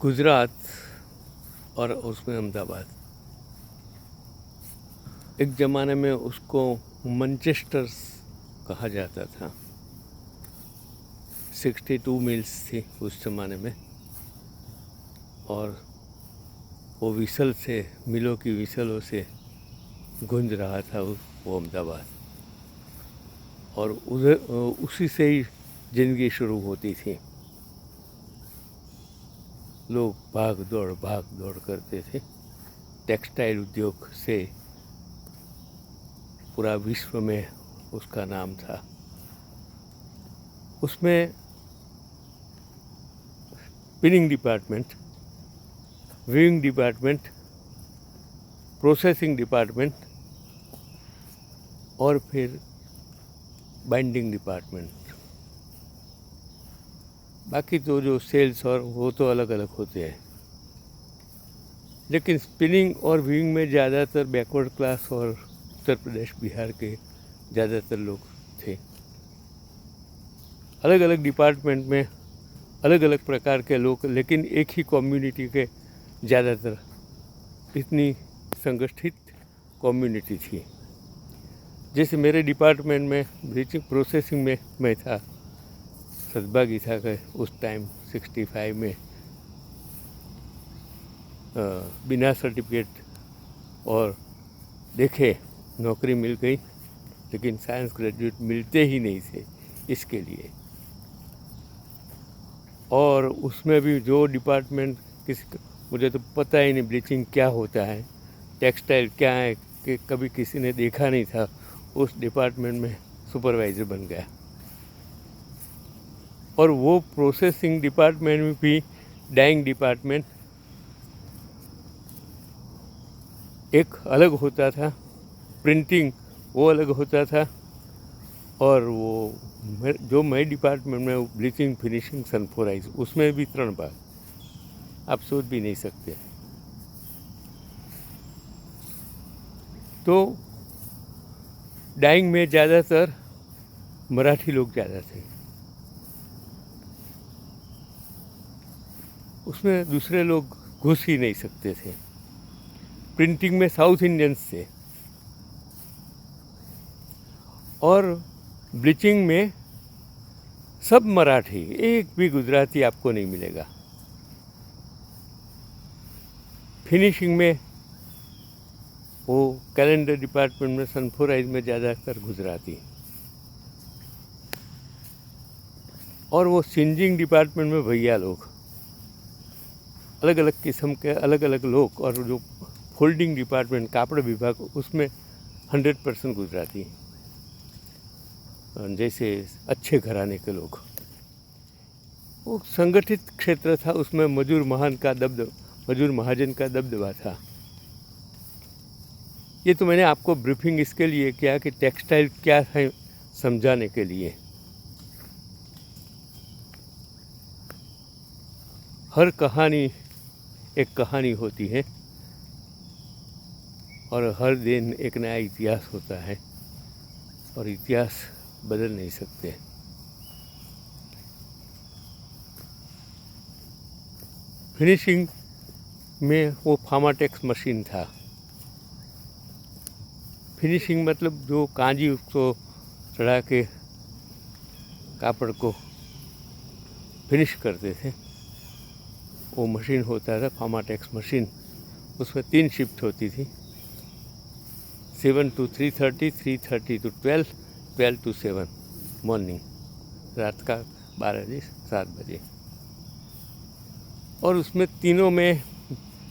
गुजरात और उसमें अहमदाबाद। एक ज़माने में उसको मैनचेस्टर कहा जाता था। 62 मिल्स थी उस ज़माने में, और वो विसल से, मिलों की विसलों से गूंज रहा था वो अहमदाबाद, और उधर उसी से ही ज़िंदगी शुरू होती थी। लोग भाग दौड़ करते थे। टेक्सटाइल उद्योग से पूरा विश्व में उसका नाम था। उसमें spinning department, weaving department, processing department और फिर बाइंडिंग डिपार्टमेंट। बाकी तो जो सेल्स और वो तो अलग अलग होते हैं, लेकिन स्पिनिंग और वीविंग में ज़्यादातर बैकवर्ड क्लास और उत्तर प्रदेश बिहार के ज़्यादातर लोग थे। अलग अलग डिपार्टमेंट में अलग अलग प्रकार के लोग, लेकिन एक ही कम्युनिटी के ज़्यादातर, इतनी संगठित कम्युनिटी थी। जैसे मेरे डिपार्टमेंट में ब्लीचिंग प्रोसेसिंग में मैं था, सद्भागी था कि उस टाइम 65 में बिना सर्टिफिकेट और देखे नौकरी मिल गई, लेकिन साइंस ग्रेजुएट मिलते ही नहीं थे इसके लिए। और उसमें भी जो डिपार्टमेंट मुझे तो पता ही नहीं ब्लीचिंग क्या होता है, टेक्सटाइल क्या है, कि कभी किसी ने देखा नहीं था, उस डिपार्टमेंट में सुपरवाइज़र बन गया। और वो प्रोसेसिंग डिपार्टमेंट में भी डाइंग डिपार्टमेंट एक अलग होता था, प्रिंटिंग वो अलग होता था, और वो जो मैं डिपार्टमेंट में ब्लीचिंग, फिनिशिंग, सल्फोराइज, उसमें भी 3 भाग, आप सोच भी नहीं सकते। तो डाइंग में ज़्यादातर मराठी लोग ज़्यादा थे, उसमें दूसरे लोग घुस ही नहीं सकते थे। प्रिंटिंग में साउथ इंडियंस थे, और ब्लीचिंग में सब मराठी, एक भी गुजराती आपको नहीं मिलेगा। फिनिशिंग में वो कैलेंडर डिपार्टमेंट में, सल्फोराइज में ज़्यादातर गुजराती, और वो सिंजिंग डिपार्टमेंट में भैया लोग, अलग अलग किस्म के अलग अलग लोग। और जो फोल्डिंग डिपार्टमेंट, कापड़ विभाग, उसमें 100% गुजराती, जैसे अच्छे घराने के लोग। वो संगठित क्षेत्र था, उसमें मजूर महाजन का दबदबा था। ये तो मैंने आपको ब्रीफिंग इसके लिए किया कि टेक्सटाइल क्या है समझाने के लिए। हर कहानी एक कहानी होती है, और हर दिन एक नया इतिहास होता है, और इतिहास बदल नहीं सकते। फिनिशिंग में वो फार्माटेक्स मशीन था। फिनिशिंग मतलब जो कांजी उसको चढ़ा के कापड़ को फिनिश करते थे, वो मशीन होता था फार्माटेक्स मशीन। उसमें 3 शिफ्ट होती थी, 7 to 3:30, 3:30 to 12, 12 to 7 मॉर्निंग, रात का 12 बजे 7 बजे। और उसमें तीनों में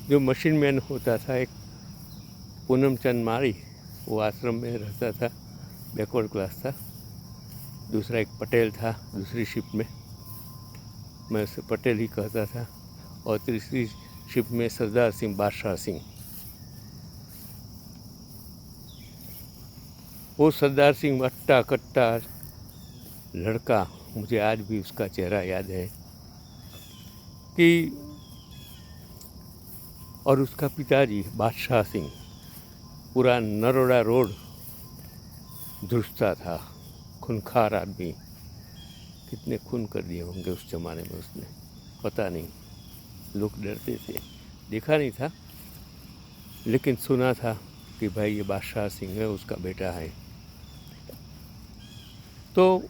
जो मशीन मैन होता था, एक पूनम चंद मारी, वो आश्रम में रहता था, बैकवर्ड क्लास था। दूसरा एक पटेल था दूसरी शिफ्ट में, मैं उसे पटेल ही कहता था। और तीसरी शिफ्ट में सरदार सिंह, बादशाह सिंह। वो सरदार सिंह अट्टा कट्टा लड़का, मुझे आज भी उसका चेहरा याद है कि, और उसका पिताजी बादशाह सिंह पूरा नरोड़ा रोड धुसता था, खूनखार आदमी। कितने खून कर दिए होंगे उस ज़माने में उसने, पता नहीं। लोग डरते थे, देखा नहीं था लेकिन सुना था कि भाई ये बादशाह सिंह है, उसका बेटा है। तो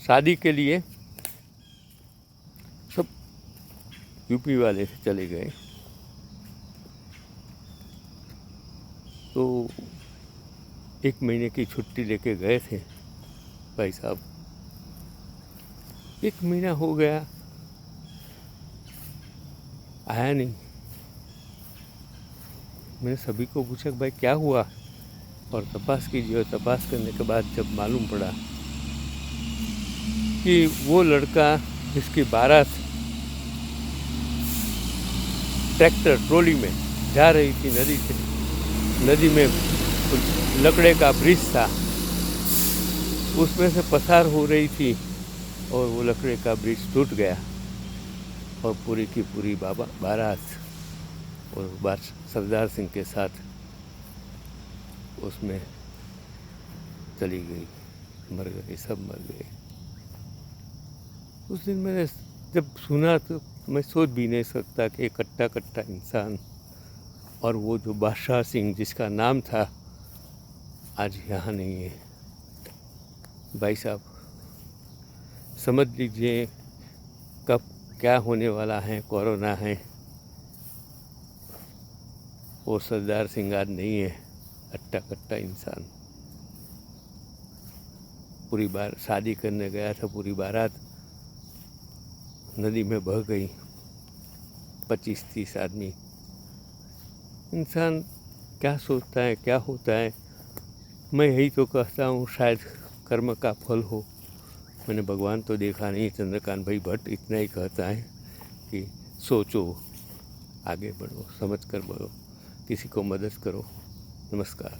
शादी के लिए सब यूपी वाले से चले गए। तो 1 महीने की छुट्टी लेके गए थे भाई साहब। 1 महीना हो गया, आया नहीं। मैंने सभी को पूछा कि भाई क्या हुआ, और तपास कीजिए। और तपास करने के बाद जब मालूम पड़ा कि वो लड़का जिसकी बारात ट्रैक्टर ट्रॉली में जा रही थी नदी से, नदी में लकड़े का ब्रिज था, उसमें से पसार हो रही थी और वो लकड़े का ब्रिज टूट गया और पूरी की पूरी बारात और सरदार सिंह के साथ उसमें चली गई, मर गए, सब मर गए। उस दिन मैंने जब सुना तो मैं सोच भी नहीं सकता कि एक कट्टा कट्टा इंसान और वो जो बादशाह सिंह जिसका नाम था आज यहाँ नहीं है। भाई साहब समझ लीजिए कब क्या होने वाला है, कोरोना है। वो सरदार सिंह आज नहीं है, अट्टा कट्टा इंसान। पूरी बार शादी करने गया था, पूरी बारात नदी में बह गई, 25-30 आदमी। इंसान क्या सोचता है, क्या होता है। मैं यही तो कहता हूँ, शायद कर्म का फल हो। मैंने भगवान तो देखा नहीं। चंद्रकांत भाई भट्ट इतना ही कहता है कि सोचो, आगे बढ़ो, समझ कर बढ़ो, किसी को मदद करो। नमस्कार।